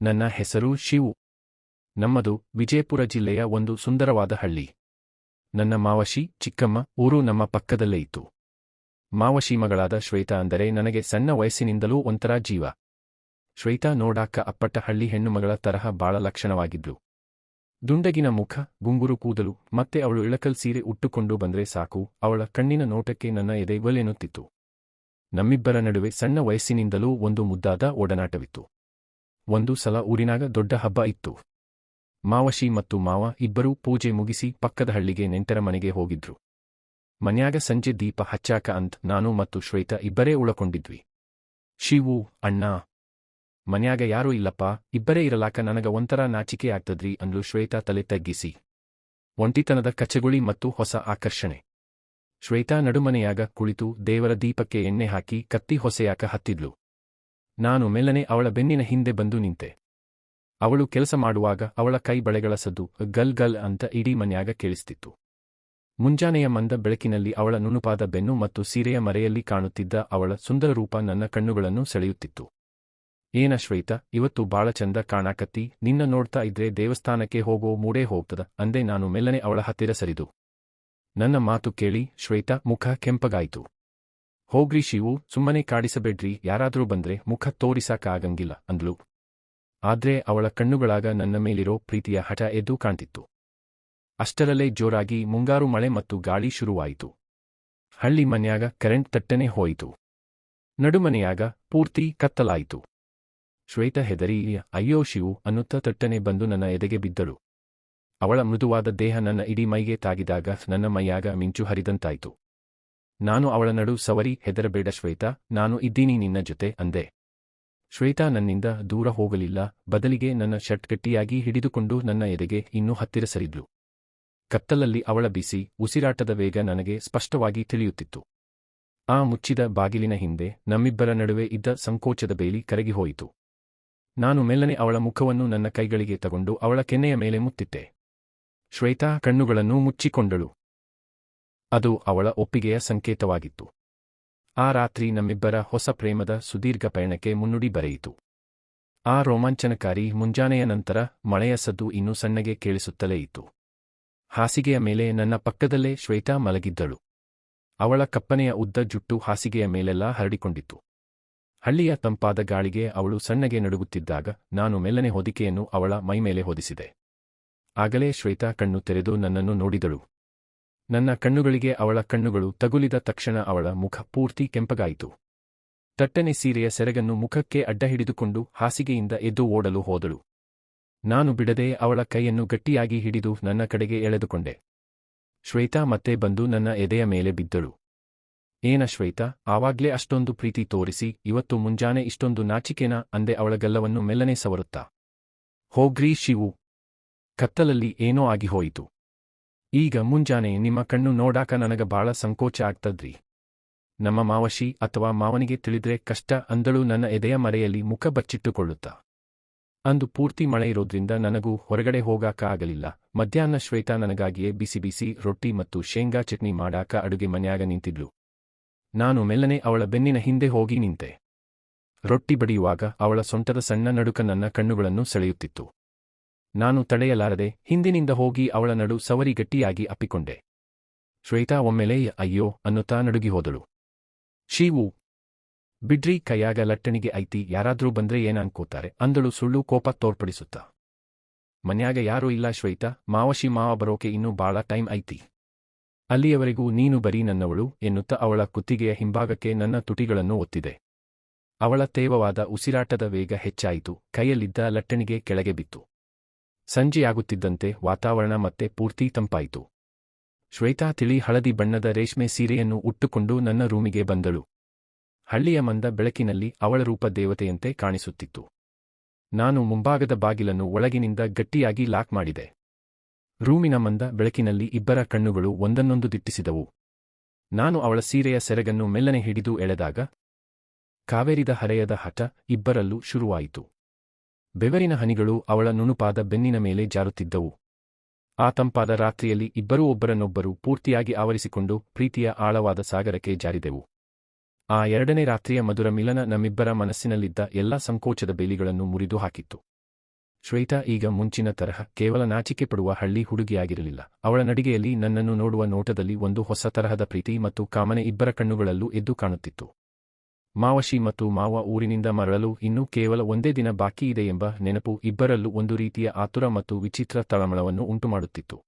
ನನ್ನ ಹೆಸರು ಶಿವು. ನಮ್ಮದು ವಿಜಯಪುರ ಜಿಲ್ಲೆಯ ಒಂದು ಸುಂದರವಾದ ಹಳ್ಳಿ. ನನ್ನ ಮಾವಶಿ, ಚಿಕ್ಕಮ್ಮ ಊರು ನಮ್ಮ ಪಕ್ಕದಲ್ಲೇ ಇತ್ತು. ಮಾವಶಿ ಮಗಳಾದ ಶ್ವೇತಾ ಅಂದರೆ ನನಗೆ ಸಣ್ಣ ವಯಸ್ಸಿನಿಂದಲೂ ಒಂಥರ ಜೀವ. ಶ್ವೇತಾ ನೋಡಾಕ ಅಪ್ಪಟ ಹಳ್ಳಿ ಹೆಣ್ಣುಮಗಳ ತರಹ ಬಾಳ ಲಕ್ಷಣವಾಗಿದ್ಲು. ದುಂಡಗಿನ ಮುಖ, ಗುಂಗುರು ಕೂದಲು, ಮತ್ತೆ ಅವಳು ಇಳಕಲ್ ಸೀರೆ ಉಟ್ಟುಕೊಂಡು ಬಂದ್ರೆ ಸಾಕು, ಅವಳ ಕಣ್ಣಿನ ನೋಟಕ್ಕೆ ನನ್ನ ಎದೆ ಒಲೆನ್ನುತ್ತಿತ್ತು. ನಮ್ಮಿಬ್ಬರ ನಡುವೆ ಸಣ್ಣ ವಯಸ್ಸಿನಿಂದಲೂ ಒಂದು ಮುದ್ದಾದ ಒಡನಾಟವಿತ್ತು. ಒಂದು ಸಲ ಊರಿನಾಗ ದೊಡ್ಡ ಹಬ್ಬ ಇತ್ತು. ಮಾವಶಿ ಮತ್ತು ಮಾವ ಇಬ್ಬರೂ ಪೂಜೆ ಮುಗಿಸಿ ಪಕ್ಕದ ಹಳ್ಳಿಗೆ ನೆಂಟರ ಮನೆಗೆ ಹೋಗಿದ್ರು. ಮನ್ಯಾಗ ಸಂಜೆ ದೀಪ ಹಚ್ಚಾಕ ಅಂತ್ ನಾನು ಮತ್ತು ಶ್ವೇತಾ ಇಬ್ಬರೇ ಉಳಕೊಂಡಿದ್ವಿ. ಶಿವು, ಅಣ್ಣ, ಮನ್ಯಾಗ ಯಾರೂ ಇಲ್ಲಪ್ಪ, ಇಬ್ಬರೇ ಇರಲಾಕ ನನಗ ಒಂಥರ ನಾಚಿಕೆ ಆಗ್ತದ್ರಿ ಅಂದ್ಲು ಶ್ವೇತಾ ತಲೆ ತಗ್ಗಿಸಿ. ಒಂಟಿತನದ ಕಚಗುಳಿ ಮತ್ತು ಹೊಸ ಆಕರ್ಷಣೆ. ಶ್ವೇತಾ ನಡುಮನೆಯಾಗ ಕುಳಿತು ದೇವರ ದೀಪಕ್ಕೆ ಎಣ್ಣೆ ಹಾಕಿ ಕತ್ತಿ ಹೊಸೆಯಾಕ ಹತ್ತಿದ್ಲು. ನಾನು ಮೆಲ್ಲನೆ ಅವಳ ಬೆನ್ನಿನ ಹಿಂದೆ ಬಂದು ನಿಂತೆ. ಅವಳು ಕೆಲಸ ಮಾಡುವಾಗ ಅವಳ ಕೈ ಬಳೆಗಳ ಸದ್ದು ಗಲ್ ಗಲ್ ಅಂತ ಇಡೀ ಮನ್ಯಾಗ ಕೇಳಿಸ್ತಿತ್ತು. ಮುಂಜಾನೆಯ ಮಂದ ಬೆಳಕಿನಲ್ಲಿ ಅವಳ ನುಣುಪಾದ ಬೆನ್ನು ಮತ್ತು ಸೀರೆಯ ಮರೆಯಲ್ಲಿ ಕಾಣುತ್ತಿದ್ದ ಅವಳ ಸುಂದರ ರೂಪ ನನ್ನ ಕಣ್ಣುಗಳನ್ನು ಸೆಳೆಯುತ್ತಿತ್ತು. ಏನ ಶ್ವೇತಾ, ಇವತ್ತು ಬಾಳ ಚಂದ ಕಾಣಾಕತ್ತಿ, ನಿನ್ನ ನೋಡ್ತಾ ಇದ್ರೆ ದೇವಸ್ಥಾನಕ್ಕೆ ಹೋಗೋ ಮೂಡೇ ಹೋಗ್ತದ ಅಂದೆ ನಾನು ಮೆಲ್ಲನೆ ಅವಳ ಹತ್ತಿರ ಸರಿದು. ನನ್ನ ಮಾತು ಕೇಳಿ ಶ್ವೇತಾ ಮುಖ ಕೆಂಪಗಾಯಿತು. ಹೋಗ್ರಿ ಶಿವು, ಸುಮ್ಮನೆ ಕಾಡಿಸಬೇಡ್ರಿ, ಯಾರಾದ್ರೂ ಬಂದ್ರೆ ಮುಖ ತೋರಿಸಾಕ ಆಗಂಗಿಲ್ಲ ಅಂದ್ಲು. ಆದ್ರೆ ಅವಳ ಕಣ್ಣುಗಳಾಗ ನನ್ನ ಮೇಲಿರೋ ಪ್ರೀತಿಯ ಹಠ ಎದ್ದು ಕಾಣ್ತಿತ್ತು. ಅಷ್ಟರಲ್ಲೇ ಜೋರಾಗಿ ಮುಂಗಾರು ಮಳೆ ಮತ್ತು ಗಾಳಿ ಶುರುವಾಯಿತು. ಹಳ್ಳಿ ಮನ್ಯಾಗ ಕರೆಂಟ್ ತಟ್ಟನೆ ಹೋಯಿತು. ನಡುಮನೆಯಾಗ ಪೂರ್ತಿ ಕತ್ತಲಾಯಿತು. ಶ್ವೇತಾ ಹೆದರಿ ಅಯ್ಯೋ ಶಿವು ಅನ್ನುತ್ತಾ ತಟ್ಟನೆ ಬಂದು ನನ್ನ ಎದೆಗೆ ಬಿದ್ದಳು. ಅವಳ ಮೃದುವಾದ ದೇಹ ನನ್ನ ಇಡೀ ಮೈಗೆ ತಾಗಿದಾಗ ನನ್ನ ಮೈಯಾಗ ಮಿಂಚು ಹರಿದಂತಾಯಿತು. ನಾನು ಅವಳ ನಡು ಸವರಿ ಹೆದರಬೇಡ ಶ್ವೇತಾ, ನಾನು ಇದ್ದೀನಿ ನಿನ್ನ ಜೊತೆ ಅಂದೆ. ಶ್ವೇತಾ ನನ್ನಿಂದ ದೂರ ಹೋಗಲಿಲ್ಲ, ಬದಲಿಗೆ ನನ್ನ ಶರ್ಟ್ ಗಟ್ಟಿಯಾಗಿ ಹಿಡಿದುಕೊಂಡು ನನ್ನ ಎದೆಗೆ ಇನ್ನೂ ಹತ್ತಿರ ಸರಿದ್ಲು. ಕತ್ತಲಲ್ಲಿ ಅವಳ ಬಿಸಿ ಉಸಿರಾಟದ ವೇಗ ನನಗೆ ಸ್ಪಷ್ಟವಾಗಿ ತಿಳಿಯುತ್ತಿತ್ತು. ಆ ಮುಚ್ಚಿದ ಬಾಗಿಲಿನ ಹಿಂದೆ ನಮ್ಮಿಬ್ಬರ ನಡುವೆ ಇದ್ದ ಸಂಕೋಚದ ಬೇಲಿ ಕರಗಿಹೋಯಿತು. ನಾನು ಮೆಲ್ಲನೆ ಅವಳ ಮುಖವನ್ನು ನನ್ನ ಕೈಗಳಿಗೆ ತಗೊಂಡು ಅವಳ ಕೆನ್ನೆಯ ಮೇಲೆ ಮುತ್ತಿಟ್ಟೆ. ಶ್ವೇತಾ ಕಣ್ಣುಗಳನ್ನು ಮುಚ್ಚಿಕೊಂಡಳು. ಅದು ಅವಳ ಒಪ್ಪಿಗೆಯ ಸಂಕೇತವಾಗಿತ್ತು. ಆ ರಾತ್ರಿ ನಮ್ಮಿಬ್ಬರ ಹೊಸ ಪ್ರೇಮದ ಸುದೀರ್ಘ ಪಯಣಕ್ಕೆ ಮುನ್ನುಡಿ ಬರೆಯಿತು. ಆ ರೋಮಾಂಚನಕಾರಿ ಮುಂಜಾನೆಯ ನಂತರ ಮಳೆಯ ಸದ್ದು ಇನ್ನೂ ಸಣ್ಣಗೆ ಕೇಳಿಸುತ್ತಲೇ ಇತ್ತು. ಹಾಸಿಗೆಯ ಮೇಲೆ ನನ್ನ ಪಕ್ಕದಲ್ಲೇ ಶ್ವೇತಾ ಮಲಗಿದ್ದಳು. ಅವಳ ಕಪ್ಪನೆಯ ಉದ್ದ ಜುಟ್ಟು ಹಾಸಿಗೆಯ ಮೇಲೆಲ್ಲ ಹರಡಿಕೊಂಡಿತ್ತು. ಹಳ್ಳಿಯ ತಂಪಾದ ಗಾಳಿಗೆ ಅವಳು ಸಣ್ಣಗೆ ನಡುಗುತ್ತಿದ್ದಾಗ ನಾನು ಮೆಲ್ಲನೆ ಹೊದಿಕೆಯನ್ನು ಅವಳ ಮೈಮೇಲೆ ಹೊದಿಸಿದೆ. ಆಗಲೇ ಶ್ವೇತಾ ಕಣ್ಣು ತೆರೆದು ನನ್ನನ್ನು ನೋಡಿದಳು. ನನ್ನ ಕಣ್ಣುಗಳಿಗೆ ಅವಳ ಕಣ್ಣುಗಳು ತಗುಲಿದ ತಕ್ಷಣ ಅವಳ ಮುಖ ಪೂರ್ತಿ ಕೆಂಪಗಾಯಿತು. ತಟ್ಟನೆ ಸೀರೆಯ ಸೆರಗನ್ನು ಮುಖಕ್ಕೆ ಅಡ್ಡ ಹಿಡಿದುಕೊಂಡು ಹಾಸಿಗೆಯಿಂದ ಎದ್ದು ಓಡಲು ಹೋದಳು. ನಾನು ಬಿಡದೆ ಅವಳ ಕೈಯನ್ನು ಗಟ್ಟಿಯಾಗಿ ಹಿಡಿದು ನನ್ನ ಕಡೆಗೆ ಎಳೆದುಕೊಂಡೆ. ಶ್ವೇತಾ ಮತ್ತೆ ಬಂದು ನನ್ನ ಎದೆಯ ಮೇಲೆ ಬಿದ್ದಳು. ಏನ ಶ್ವೇತಾ, ಆವಾಗ್ಲೇ ಅಷ್ಟೊಂದು ಪ್ರೀತಿ ತೋರಿಸಿ ಇವತ್ತು ಮುಂಜಾನೆ ಇಷ್ಟೊಂದು ನಾಚಿಕೆನಾ ಅಂದೆ ಅವಳ ಗಲ್ಲವನ್ನು ಮೆಲ್ಲನೆ ಸವರುತ್ತಾ. ಹೋಗ್ರೀ ಶಿವು, ಕತ್ತಲಲ್ಲಿ ಏನೋ ಆಗಿಹೋಯಿತು. ಈಗ ಮುಂಜಾನೆ ನಿಮ್ಮ ಕಣ್ಣು ನೋಡಾಕ ನನಗ ಬಾಳ ಸಂಕೋಚ ಆಗ್ತದ್ರಿ. ನಮ್ಮ ಮಾವಶಿ ಅಥವಾ ಮಾವನಿಗೆ ತಿಳಿದ್ರೆ ಕಷ್ಟ ಅಂದಳು ನನ್ನ ಎದೆಯ ಮರೆಯಲ್ಲಿ ಮುಖ ಬಚ್ಚಿಟ್ಟುಕೊಳ್ಳುತ್ತಾ. ಅಂದು ಪೂರ್ತಿ ಮಳೆ ಇರೋದ್ರಿಂದ ನನಗೂ ಹೊರಗಡೆ ಹೋಗಾಕ ಆಗಲಿಲ್ಲ. ಮಧ್ಯಾಹ್ನ ಶ್ವೇತಾ ನನಗಾಗಿಯೇ ಬಿಸಿ ಬಿಸಿ ರೊಟ್ಟಿ ಮತ್ತು ಶೇಂಗಾ ಚಟ್ನಿ ಮಾಡಾಕ ಅಡುಗೆ ಮನ್ಯಾಗ ನಿಂತಿದ್ಲು. ನಾನು ಮೆಲ್ಲನೆ ಅವಳ ಬೆನ್ನಿನ ಹಿಂದೆ ಹೋಗಿ ನಿಂತೆ. ರೊಟ್ಟಿ ಬಡಿಯುವಾಗ ಅವಳ ಸೊಂಟದ ಸಣ್ಣ ನಡುಕ ನನ್ನ ಕಣ್ಣುಗಳನ್ನು ಸೆಳೆಯುತ್ತಿತ್ತು. ನಾನು ತಡೆಯಲಾರದೆ ಹಿಂದಿನಿಂದ ಹೋಗಿ ಅವಳ ನಡು ಸವರಿ ಗಟ್ಟಿಯಾಗಿ ಅಪ್ಪಿಕೊಂಡೆ. ಶ್ವೇತಾ ಒಮ್ಮೆಲೇ ಅಯ್ಯೋ ಅನ್ನುತ್ತಾ ನಡುಗಿ ಹೋದಳು. ಶಿವು, ಬಿಡ್ರಿ, ಕೈಯಾಗ ಲಟ್ಟಣಿಗೆ ಐತಿ, ಯಾರಾದ್ರೂ ಬಂದ್ರೆ ಏನ ಅನ್ಕೋತಾರೆ ಅಂದಳು ಸುಳ್ಳು ಕೋಪ ತೋರ್ಪಡಿಸುತ್ತಾ. ಮನ್ಯಾಗ ಯಾರೂ ಇಲ್ಲ ಶ್ವೇತಾ, ಮಾವಶಿ ಮಾವ ಬರೋಕೆ ಇನ್ನೂ ಬಾಳ ಟೈಮ್ ಐತಿ. ಅಲ್ಲಿಯವರೆಗೂ ನೀನು ಬರೀ ನನ್ನವಳು ಎನ್ನುತ್ತಾ ಅವಳ ಕುತ್ತಿಗೆಯ ಹಿಂಭಾಗಕ್ಕೆ ನನ್ನ ತುಟಿಗಳನ್ನು ಒತ್ತಿದೆ. ಅವಳ ತೇವವಾದ ಉಸಿರಾಟದ ವೇಗ ಹೆಚ್ಚಾಯಿತು. ಕೈಯಲ್ಲಿದ್ದ ಲಟ್ಟಣಿಗೆ ಕೆಳಗೆ ಬಿತ್ತು. ಸಂಜೆಯಾಗುತ್ತಿದ್ದಂತೆ ವಾತಾವರಣ ಮತ್ತೆ ಪೂರ್ತಿ ತಂಪಾಯಿತು. ಶ್ವೇತಾ ತಿಳಿ ಹಳದಿ ಬಣ್ಣದ ರೇಷ್ಮೆ ಸೀರೆಯನ್ನು ಉಟ್ಟುಕೊಂಡು ನನ್ನ ರೂಮಿಗೆ ಬಂದಳು. ಹಳ್ಳಿಯ ಮಂದ ಬೆಳಕಿನಲ್ಲಿ ಅವಳ ರೂಪ ದೇವತೆಯಂತೆ ಕಾಣಿಸುತ್ತಿತ್ತು. ನಾನು ಮುಂಭಾಗದ ಬಾಗಿಲನ್ನು ಒಳಗಿನಿಂದ ಗಟ್ಟಿಯಾಗಿ ಲಾಕ್ ಮಾಡಿದೆ. ರೂಮಿನ ಮಂದ ಬೆಳಕಿನಲ್ಲಿ ಇಬ್ಬರ ಕಣ್ಣುಗಳು ಒಂದನ್ನೊಂದು ದಿಟ್ಟಿಸಿದವು. ನಾನು ಅವಳ ಸೀರೆಯ ಸೆರಗನ್ನು ಮೆಲ್ಲನೆ ಹಿಡಿದು ಎಳೆದಾಗ ಕಾವೇರಿದ ಹರೆಯದ ಹಠ ಇಬ್ಬರಲ್ಲೂ ಶುರುವಾಯಿತು. ಬೆವರಿನ ಹನಿಗಳು ಅವಳ ನುಣುಪಾದ ಬೆನ್ನಿನ ಮೇಲೆ ಜಾರುತ್ತಿದ್ದವು. ಆ ತಂಪಾದ ರಾತ್ರಿಯಲ್ಲಿ ಇಬ್ಬರೂ ಒಬ್ಬರನ್ನೊಬ್ಬರು ಪೂರ್ತಿಯಾಗಿ ಆವರಿಸಿಕೊಂಡು ಪ್ರೀತಿಯ ಆಳವಾದ ಸಾಗರಕ್ಕೆ ಜಾರಿದೆವು. ಆ ಎರಡನೇ ರಾತ್ರಿಯ ಮಧುರ ಮಿಲನ ನಮ್ಮಿಬ್ಬರ ಮನಸ್ಸಿನಲ್ಲಿದ್ದ ಎಲ್ಲಾ ಸಂಕೋಚದ ಬೇಲಿಗಳನ್ನು ಮುರಿದು ಹಾಕಿತ್ತು. ಶ್ವೇತಾ ಈಗ ಮುಂಚಿನ ತರಹ ಕೇವಲ ನಾಚಿಕೆ ಪಡುವ ಹಳ್ಳಿ ಹುಡುಗಿಯಾಗಿರಲಿಲ್ಲ. ಅವಳ ನಡಿಗೆಯಲ್ಲಿ, ನನ್ನನ್ನು ನೋಡುವ ನೋಟದಲ್ಲಿ ಒಂದು ಹೊಸ ತರಹದ ಪ್ರೀತಿ ಮತ್ತು ಕಾಮನೆ ಇಬ್ಬರ ಕಣ್ಣುಗಳಲ್ಲೂ ಎದ್ದು ಕಾಣುತ್ತಿತ್ತು. ಮಾವಶಿ ಮತ್ತು ಮಾವ ಊರಿನಿಂದ ಮರಳಲು ಇನ್ನೂ ಕೇವಲ ಒಂದೇ ದಿನ ಬಾಕಿ ಇದೆ ಎಂಬ ನೆನಪು ಇಬ್ಬರಲ್ಲೂ ಒಂದು ರೀತಿಯ ಆತುರ ಮತ್ತು ವಿಚಿತ್ರ ತಳಮಳವನ್ನು ಉಂಟುಮಾಡುತ್ತಿತ್ತು.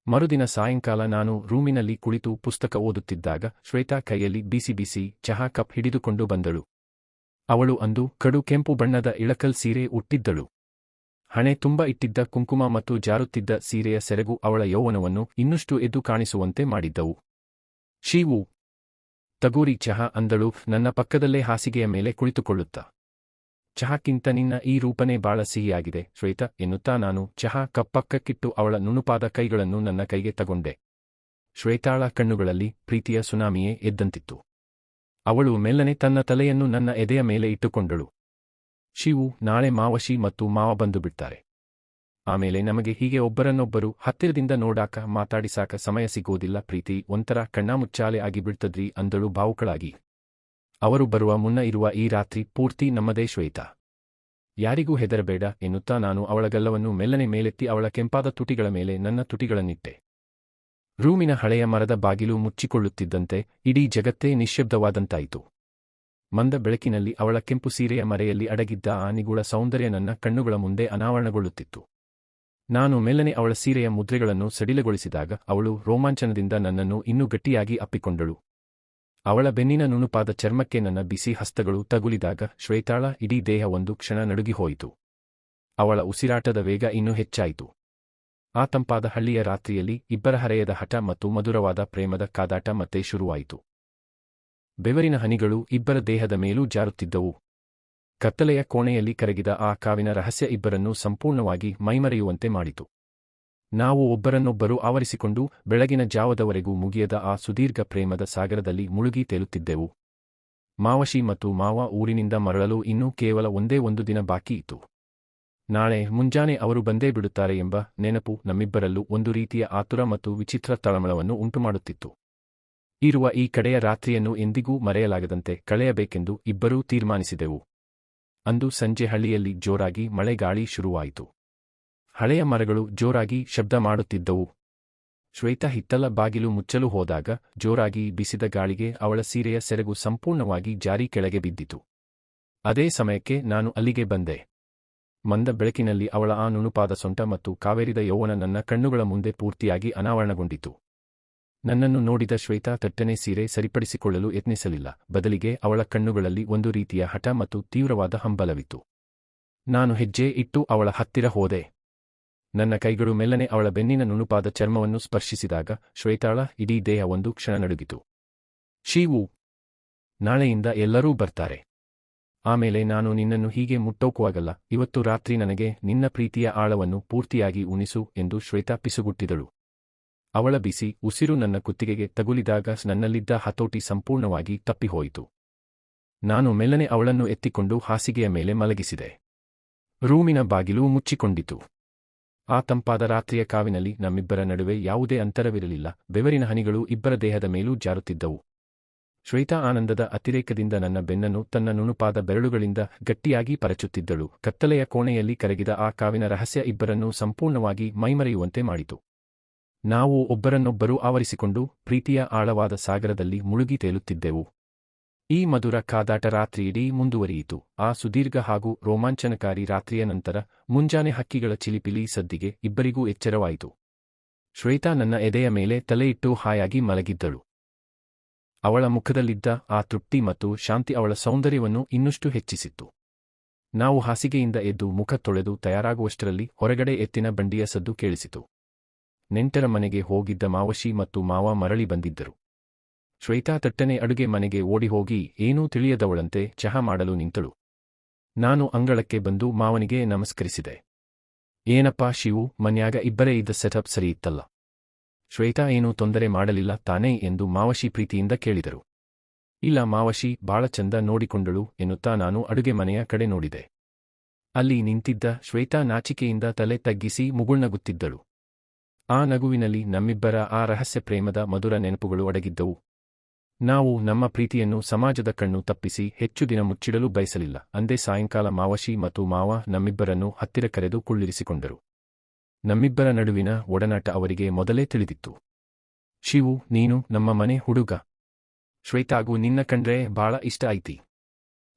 ಮರುದಿನ ಸಾಯಂಕಾಲ ನಾನು ರೂಮಿನಲ್ಲಿ ಕುಳಿತು ಪುಸ್ತಕ ಓದುತ್ತಿದ್ದಾಗ ಶ್ವೇತಾ ಕೈಯಲ್ಲಿ ಬಿಸಿ ಬಿಸಿ ಚಹಾ ಕಪ್ ಹಿಡಿದುಕೊಂಡು ಬಂದಳು. ಅವಳು ಅಂದು ಕಡು ಕೆಂಪು ಬಣ್ಣದ ಇಳಕಲ್ ಸೀರೆ ಉಟ್ಟಿದ್ದಳು. ಹಣೆ ತುಂಬ ಇಟ್ಟಿದ್ದ ಕುಂಕುಮ ಮತ್ತು ಜಾರುತ್ತಿದ್ದ ಸೀರೆಯ ಸೆರಗು ಅವಳ ಯೌವನವನ್ನು ಇನ್ನಷ್ಟು ಎದ್ದು ಕಾಣಿಸುವಂತೆ ಮಾಡಿದ್ದವು. ಶೀವು, ತಗೂರಿ ಚಹಾ ಅಂದಳು ನನ್ನ ಪಕ್ಕದಲ್ಲೇ ಹಾಸಿಗೆಯ ಮೇಲೆ ಕುಳಿತುಕೊಳ್ಳುತ್ತಾ. ಚಹಾಕ್ಕಿಂತ ನಿನ್ನ ಈ ರೂಪನೇ ಬಾಳ ಸಿಹಿಯಾಗಿದೆ ಶ್ವೇತಾ ಎನ್ನುತ್ತಾ ನಾನು ಚಹಾ ಕಪ್ ಪಕ್ಕಕ್ಕಿಟ್ಟು ಅವಳ ನುಣುಪಾದ ಕೈಗಳನ್ನು ನನ್ನ ಕೈಗೆ ತಗೊಂಡೆ. ಶ್ವೇತಾಳ ಕಣ್ಣುಗಳಲ್ಲಿ ಪ್ರೀತಿಯ ಸುನಾಮಿಯೇ ಎದ್ದಂತಿತ್ತು. ಅವಳು ಮೆಲ್ಲನೆ ತನ್ನ ತಲೆಯನ್ನು ನನ್ನ ಎದೆಯ ಮೇಲೆ ಇಟ್ಟುಕೊಂಡಳು. ಶಿವು, ನಾಳೆ ಮಾವಶಿ ಮತ್ತು ಮಾವ ಬಂದು ಬಿಡ್ತಾರೆ. ಆಮೇಲೆ ನಮಗೆ ಹೀಗೆ ಒಬ್ಬರನ್ನೊಬ್ಬರು ಹತ್ತಿರದಿಂದ ನೋಡಾಕ ಮಾತಾಡಿಸಾಕ ಸಮಯ ಸಿಗೋದಿಲ್ಲ. ಪ್ರೀತಿ ಒಂಥರ ಕಣ್ಣಾಮುಚ್ಚಾಲೆ ಆಗಿಬಿಡ್ತದ್ರಿ ಅಂದಳು ಭಾವುಕಳಾಗಿ. ಅವರು ಬರುವ ಮುನ್ನ ಇರುವ ಈ ರಾತ್ರಿ ಪೂರ್ತಿ ನಮ್ಮದೇ ಶ್ವೇತಾ. ಯಾರಿಗೂ ಹೆದರಬೇಡ ಎನ್ನುತ್ತಾ ನಾನು ಅವಳ ಗಲ್ಲವನ್ನು ಮೆಲ್ಲನೆ ಮೇಲೆತ್ತಿ ಅವಳ ಕೆಂಪಾದ ತುಟಿಗಳ ಮೇಲೆ ನನ್ನ ತುಟಿಗಳನ್ನಿಟ್ಟೆ. ರೂಮಿನ ಹಳೆಯ ಮರದ ಬಾಗಿಲು ಮುಚ್ಚಿಕೊಳ್ಳುತ್ತಿದ್ದಂತೆ ಇಡೀ ಜಗತ್ತೇ ನಿಶ್ಶಬ್ದವಾದಂತಾಯಿತು. ಮಂದ ಬೆಳಕಿನಲ್ಲಿ ಅವಳ ಕೆಂಪು ಸೀರೆಯ ಮರೆಯಲ್ಲಿ ಅಡಗಿದ್ದ ಆ ನಿಗೂಢ ಸೌಂದರ್ಯ ನನ್ನ ಕಣ್ಣುಗಳ ಮುಂದೆ ಅನಾವರಣಗೊಳ್ಳುತ್ತಿತ್ತು. ನಾನು ಮೆಲ್ಲನೆ ಅವಳ ಸೀರೆಯ ಮುದ್ರೆಗಳನ್ನು ಸಡಿಲಗೊಳಿಸಿದಾಗ ಅವಳು ರೋಮಾಂಚನದಿಂದ ನನ್ನನ್ನು ಇನ್ನೂ ಗಟ್ಟಿಯಾಗಿ ಅಪ್ಪಿಕೊಂಡಳು. ಅವಳ ಬೆನ್ನಿನ ನುಣುಪಾದ ಚರ್ಮಕ್ಕೆ ನನ್ನ ಬಿಸಿ ಹಸ್ತಗಳು ತಗುಲಿದಾಗ ಶ್ವೇತಾಳ ಇಡೀ ದೇಹ ಒಂದು ಕ್ಷಣ ನಡುಗಿಹೋಯಿತು. ಅವಳ ಉಸಿರಾಟದ ವೇಗ ಇನ್ನೂ ಹೆಚ್ಚಾಯಿತು. ಆ ತಂಪಾದ ಹಳ್ಳಿಯ ರಾತ್ರಿಯಲ್ಲಿ ಇಬ್ಬರ ಹರೆಯದ ಹಠ ಮತ್ತು ಮಧುರವಾದ ಪ್ರೇಮದ ಕಾದಾಟ ಮತ್ತೆ ಶುರುವಾಯಿತು. ಬೆವರಿನ ಹನಿಗಳು ಇಬ್ಬರ ದೇಹದ ಮೇಲೂ ಜಾರುತ್ತಿದ್ದವು. ಕತ್ತಲೆಯ ಕೋಣೆಯಲ್ಲಿ ಕರಗಿದ ಆ ಕಾವಿನ ರಹಸ್ಯ ಇಬ್ಬರನ್ನೂ ಸಂಪೂರ್ಣವಾಗಿ ಮೈಮರೆಯುವಂತೆ ಮಾಡಿತು. ನಾವು ಒಬ್ಬರನ್ನೊಬ್ಬರು ಆವರಿಸಿಕೊಂಡು ಬೆಳಗಿನ ಜಾವದವರೆಗೂ ಮುಗಿಯದ ಆ ಸುದೀರ್ಘ ಪ್ರೇಮದ ಸಾಗರದಲ್ಲಿ ಮುಳುಗಿ ತೇಲುತ್ತಿದ್ದೆವು. ಮಾವಶಿ ಮತ್ತು ಮಾವ ಊರಿನಿಂದ ಮರಳಲು ಇನ್ನೂ ಕೇವಲ ಒಂದೇ ಒಂದು ದಿನ ಬಾಕಿ ಇತ್ತು. ನಾಳೆ ಮುಂಜಾನೆ ಅವರು ಬಂದೇ ಬಿಡುತ್ತಾರೆ ಎಂಬ ನೆನಪು ನಮ್ಮಿಬ್ಬರಲ್ಲೂ ಒಂದು ರೀತಿಯ ಆತುರ ಮತ್ತು ವಿಚಿತ್ರ ತಳಮಳವನ್ನು ಉಂಟುಮಾಡುತ್ತಿತ್ತು. ಇರುವ ಈ ಕಡೆಯ ರಾತ್ರಿಯನ್ನು ಎಂದಿಗೂ ಮರೆಯಲಾಗದಂತೆ ಕಳೆಯಬೇಕೆಂದು ಇಬ್ಬರೂ ತೀರ್ಮಾನಿಸಿದೆವು. ಅಂದು ಸಂಜೆ ಹಳ್ಳಿಯಲ್ಲಿ ಜೋರಾಗಿ ಮಳೆಗಾಳಿ ಶುರುವಾಯಿತು. ಹಳೆಯ ಮರಗಳು ಜೋರಾಗಿ ಶಬ್ದ ಮಾಡುತ್ತಿದ್ದವು. ಶ್ವೇತಾ ಹಿತ್ತಲ ಬಾಗಿಲು ಮುಚ್ಚಲು ಹೋದಾಗ ಜೋರಾಗಿ ಬಿಸಿದ ಗಾಳಿಗೆ ಅವಳ ಸೀರೆಯ ಸೆರಗು ಸಂಪೂರ್ಣವಾಗಿ ಜಾರಿ ಕೆಳಗೆ ಬಿದ್ದಿತು. ಅದೇ ಸಮಯಕ್ಕೆ ನಾನು ಅಲ್ಲಿಗೆ ಬಂದೆ. ಮಂದ ಬೆಳಕಿನಲ್ಲಿ ಅವಳ ಆ ನುಣುಪಾದ ಸೊಂಟ ಮತ್ತು ಕಾವೇರಿದ ಯೌವನ ನನ್ನ ಕಣ್ಣುಗಳ ಮುಂದೆ ಪೂರ್ತಿಯಾಗಿ ಅನಾವರಣಗೊಂಡಿತು. ನನ್ನನ್ನು ನೋಡಿದ ಶ್ವೇತಾ ತಟ್ಟನೆ ಸೀರೆ ಸರಿಪಡಿಸಿಕೊಳ್ಳಲು ಯತ್ನಿಸಲಿಲ್ಲ. ಬದಲಿಗೆ ಅವಳ ಕಣ್ಣುಗಳಲ್ಲಿ ಒಂದು ರೀತಿಯ ಹಠ ಮತ್ತು ತೀವ್ರವಾದ ಹಂಬಲವಿತ್ತು. ನಾನು ಹೆಜ್ಜೆ ಇಟ್ಟು ಅವಳ ಹತ್ತಿರ ಹೋದೆ. ನನ್ನ ಕೈಗಳು ಮೆಲ್ಲನೆ ಅವಳ ಬೆನ್ನಿನ ನುಣುಪಾದ ಚರ್ಮವನ್ನು ಸ್ಪರ್ಶಿಸಿದಾಗ ಶ್ವೇತಾಳ ಇಡೀ ದೇಹ ಒಂದು ಕ್ಷಣ ನಡುಗಿತು. ಶೀವು, ನಾಳೆಯಿಂದ ಎಲ್ಲರೂ ಬರ್ತಾರೆ. ಆಮೇಲೆ ನಾನು ನಿನ್ನನ್ನು ಹೀಗೆ ಮುಟ್ಟೋಕುವಾಗಲ್ಲ. ಇವತ್ತು ರಾತ್ರಿ ನನಗೆ ನಿನ್ನ ಪ್ರೀತಿಯ ಆಳವನ್ನು ಪೂರ್ತಿಯಾಗಿ ಉಣಿಸು ಎಂದು ಶ್ವೇತಾ ಪಿಸುಗುಟ್ಟಿದಳು. ಅವಳ ಬಿಸಿ ಉಸಿರು ನನ್ನ ಕುತ್ತಿಗೆಗೆ ತಗುಲಿದಾಗ ನನ್ನಲ್ಲಿದ್ದ ಹತೋಟಿ ಸಂಪೂರ್ಣವಾಗಿ ತಪ್ಪಿಹೋಯಿತು. ನಾನು ಮೆಲ್ಲನೆ ಅವಳನ್ನು ಎತ್ತಿಕೊಂಡು ಹಾಸಿಗೆಯ ಮೇಲೆ ಮಲಗಿಸಿದೆ. ರೂಮಿನ ಬಾಗಿಲು ಮುಚ್ಚಿಕೊಂಡಿತು. ಆ ತಂಪಾದ ರಾತ್ರಿಯ ಕಾವಿನಲ್ಲಿ ನಮ್ಮಿಬ್ಬರ ನಡುವೆ ಯಾವುದೇ ಅಂತರವಿರಲಿಲ್ಲ. ಬೆವರಿನ ಹನಿಗಳು ಇಬ್ಬರ ದೇಹದ ಮೇಲೂ ಜಾರುತ್ತಿದ್ದವು. ಶ್ವೇತಾ ಆನಂದದ ಅತಿರೇಕದಿಂದ ನನ್ನ ಬೆನ್ನನ್ನು ತನ್ನ ನುಣುಪಾದ ಬೆರಳುಗಳಿಂದ ಗಟ್ಟಿಯಾಗಿ ಪರಚುತ್ತಿದ್ದಳು. ಕತ್ತಲೆಯ ಕೋಣೆಯಲ್ಲಿ ಕರಗಿದ ಆ ಕಾವಿನ ರಹಸ್ಯ ಇಬ್ಬರನ್ನೂ ಸಂಪೂರ್ಣವಾಗಿ ಮೈಮರೆಯುವಂತೆ ಮಾಡಿತು. ನಾವು ಒಬ್ಬರನ್ನೊಬ್ಬರು ಆವರಿಸಿಕೊಂಡು ಪ್ರೀತಿಯ ಆಳವಾದ ಸಾಗರದಲ್ಲಿ ಮುಳುಗಿ ತೇಲುತ್ತಿದ್ದೆವು. ಈ ಮಧುರ ಕಾದಾಟ ರಾತ್ರಿಯಿಡೀ ಮುಂದುವರಿಯಿತು. ಆ ಸುದೀರ್ಘ ಹಾಗೂ ರೋಮಾಂಚನಕಾರಿ ರಾತ್ರಿಯ ನಂತರ ಮುಂಜಾನೆ ಹಕ್ಕಿಗಳ ಚಿಲಿಪಿಲಿ ಸದ್ದಿಗೆ ಇಬ್ಬರಿಗೂ ಎಚ್ಚರವಾಯಿತು. ಶ್ವೇತಾ ನನ್ನ ಎದೆಯ ಮೇಲೆ ತಲೆಯಿಟ್ಟು ಹಾಯಾಗಿ ಮಲಗಿದ್ದಳು. ಅವಳ ಮುಖದಲ್ಲಿದ್ದ ಆ ತೃಪ್ತಿ ಮತ್ತು ಶಾಂತಿ ಅವಳ ಸೌಂದರ್ಯವನ್ನು ಇನ್ನಷ್ಟು ಹೆಚ್ಚಿಸಿತ್ತು. ನಾವು ಹಾಸಿಗೆಯಿಂದ ಎದ್ದು ಮುಖ ತೊಳೆದು ತಯಾರಾಗುವಷ್ಟರಲ್ಲಿ ಹೊರಗಡೆ ಎತ್ತಿನ ಬಂಡಿಯ ಸದ್ದು ಕೇಳಿಸಿತು. ನೆಂಟರ ಮನೆಗೆ ಹೋಗಿದ್ದ ಮಾವಶಿ ಮತ್ತು ಮಾವ ಮರಳಿ ಬಂದಿದ್ದರು. ಶ್ವೇತಾ ತಟ್ಟನೆ ಅಡುಗೆ ಮನೆಗೆ ಓಡಿಹೋಗಿ ಏನೂ ತಿಳಿಯದವಳಂತೆ ಚಹಾ ಮಾಡಲು ನಿಂತಳು. ನಾನು ಅಂಗಳಕ್ಕೆ ಬಂದು ಮಾವನಿಗೆ ನಮಸ್ಕರಿಸಿದೆ. ಏನಪ್ಪಾ ಶಿವು, ಮನ್ಯಾಗ ಇಬ್ಬರೇ ಇದ್ದ ಸೆಟಪ್ ಸರಿಯಿತ್ತಲ್ಲ? ಶ್ವೇತಾ ಏನೂ ತೊಂದರೆ ಮಾಡಲಿಲ್ಲ ತಾನೇ ಎಂದು ಮಾವಶಿ ಪ್ರೀತಿಯಿಂದ ಕೇಳಿದರು. ಇಲ್ಲ ಮಾವಶಿ, ಬಾಳ ಚಂದ ನೋಡಿಕೊಂಡಳು ಎನ್ನುತ್ತಾ ನಾನು ಅಡುಗೆ ಮನೆಯ ಕಡೆ ನೋಡಿದೆ. ಅಲ್ಲಿ ನಿಂತಿದ್ದ ಶ್ವೇತಾ ನಾಚಿಕೆಯಿಂದ ತಲೆ ತಗ್ಗಿಸಿ ಮುಗುಳ್ನಗುತ್ತಿದ್ದಳು. ಆ ನಗುವಿನಲ್ಲಿ ನಮ್ಮಿಬ್ಬರ ಆ ರಹಸ್ಯ ಪ್ರೇಮದ ಮಧುರ ನೆನಪುಗಳು ಅಡಗಿದ್ದವು. ನಾವು ನಮ್ಮ ಪ್ರೀತಿಯನ್ನು ಸಮಾಜದ ಕಣ್ಣು ತಪ್ಪಿಸಿ ಹೆಚ್ಚು ದಿನ ಮುಚ್ಚಿಡಲು ಬಯಸಲಿಲ್ಲ. ಅಂದೇ ಸಾಯಂಕಾಲ ಮಾವಶಿ ಮತ್ತು ಮಾವ ನಮ್ಮಿಬ್ಬರನ್ನು ಹತ್ತಿರ ಕರೆದು ಕುಳ್ಳಿರಿಸಿಕೊಂಡರು. ನಮ್ಮಿಬ್ಬರ ನಡುವಿನ ಒಡನಾಟ ಅವರಿಗೆ ಮೊದಲೇ ತಿಳಿದಿತ್ತು. ಶಿವು, ನೀನು ನಮ್ಮ ಮನೆ ಹುಡುಗ. ಶ್ವೇತಾಗೂ ನಿನ್ನ ಕಂಡ್ರೆ ಭಾಳ ಇಷ್ಟ ಐತಿ.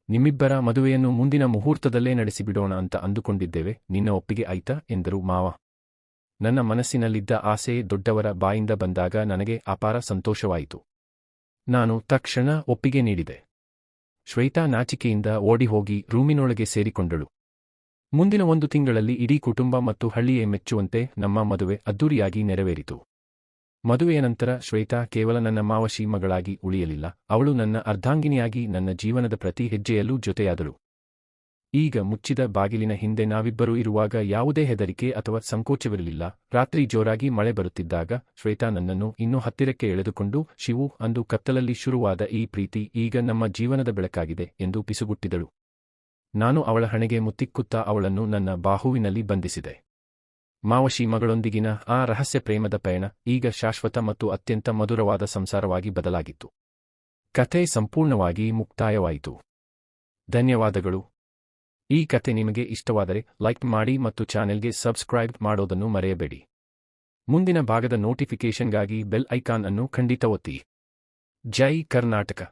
ನಿಮ್ಮಿಬ್ಬರ ಮದುವೆಯನ್ನು ಮುಂದಿನ ಮುಹೂರ್ತದಲ್ಲೇ ನಡೆಸಿಬಿಡೋಣ ಅಂತ ಅಂದುಕೊಂಡಿದ್ದೇವೆ. ನಿನ್ನ ಒಪ್ಪಿಗೆ ಆಯ್ತಾ ಎಂದರು ಮಾವ. ನನ್ನ ಮನಸ್ಸಿನಲ್ಲಿದ್ದ ಆಸೆ ದೊಡ್ಡವರ ಬಾಯಿಂದ ಬಂದಾಗ ನನಗೆ ಅಪಾರ ಸಂತೋಷವಾಯಿತು. ನಾನು ತಕ್ಷಣ ಒಪ್ಪಿಗೆ ನೀಡಿದೆ. ಶ್ವೇತಾ ನಾಚಿಕೆಯಿಂದ ಓಡಿಹೋಗಿ ರೂಮಿನೊಳಗೆ ಸೇರಿಕೊಂಡಳು. ಮುಂದಿನ 1 ತಿಂಗಳಲ್ಲಿ ಇಡೀ ಕುಟುಂಬ ಮತ್ತು ಹಳ್ಳಿಯೇ ಮೆಚ್ಚುವಂತೆ ನಮ್ಮ ಮದುವೆ ಅದ್ದೂರಿಯಾಗಿ ನೆರವೇರಿತು. ಮದುವೆಯ ನಂತರ ಶ್ವೇತಾ ಕೇವಲ ನನ್ನ ಮಾವಶಿ ಮಗಳಾಗಿ ಉಳಿಯಲಿಲ್ಲ, ಅವಳು ನನ್ನ ಅರ್ಧಾಂಗಿನಿಯಾಗಿ ನನ್ನ ಜೀವನದ ಪ್ರತಿ ಹೆಜ್ಜೆಯಲ್ಲೂ ಜೊತೆಯಾದಳು. ಈಗ ಮುಚ್ಚಿದ ಬಾಗಿಲಿನ ಹಿಂದೆ ನಾವಿಬ್ಬರೂ ಇರುವಾಗ ಯಾವುದೇ ಹೆದರಿಕೆ ಅಥವಾ ಸಂಕೋಚವಿರಲಿಲ್ಲ. ರಾತ್ರಿ ಜೋರಾಗಿ ಮಳೆ ಬರುತ್ತಿದ್ದಾಗ ಶ್ವೇತಾ ನನ್ನನ್ನು ಇನ್ನೂ ಹತ್ತಿರಕ್ಕೆ ಎಳೆದುಕೊಂಡು, ಶಿವು, ಅಂದು ಕತ್ತಲಲ್ಲಿ ಶುರುವಾದ ಈ ಪ್ರೀತಿ ಈಗ ನಮ್ಮ ಜೀವನದ ಬೆಳಕಾಗಿದೆ ಎಂದು ಪಿಸುಗುಟ್ಟಿದಳು. ನಾನು ಅವಳ ಹಣೆಗೆ ಮುತ್ತಿಕ್ಕುತ್ತಾ ಅವಳನ್ನು ನನ್ನ ಬಾಹುವಿನಲ್ಲಿ ಬಂಧಿಸಿದೆ. ಮಾವಶಿ ಮಗಳೊಂದಿಗಿನ ಆ ರಹಸ್ಯ ಪ್ರೇಮದ ಪಯಣ ಈಗ ಶಾಶ್ವತ ಮತ್ತು ಅತ್ಯಂತ ಮಧುರವಾದ ಸಂಸಾರವಾಗಿ ಬದಲಾಗಿತ್ತು. ಕಥೆ ಸಂಪೂರ್ಣವಾಗಿ ಮುಕ್ತಾಯವಾಯಿತು. ಧನ್ಯವಾದಗಳು. ಈ ಕಥೆ ನಿಮಗೆ ಇಷ್ಟವಾದರೆ ಲೈಕ್ ಮಾಡಿ ಮತ್ತು ಚಾನೆಲ್ಗೆ ಸಬ್ಸ್ಕ್ರೈಬ್ ಮಾಡೋದನ್ನು ಮರೆಯಬೇಡಿ. ಮುಂದಿನ ಭಾಗದ ನೋಟಿಫಿಕೇಷನ್ಗಾಗಿ ಬೆಲ್ ಐಕಾನ್ ಅನ್ನು ಖಂಡಿತ ಒತ್ತಿ. ಜೈ ಕರ್ನಾಟಕ.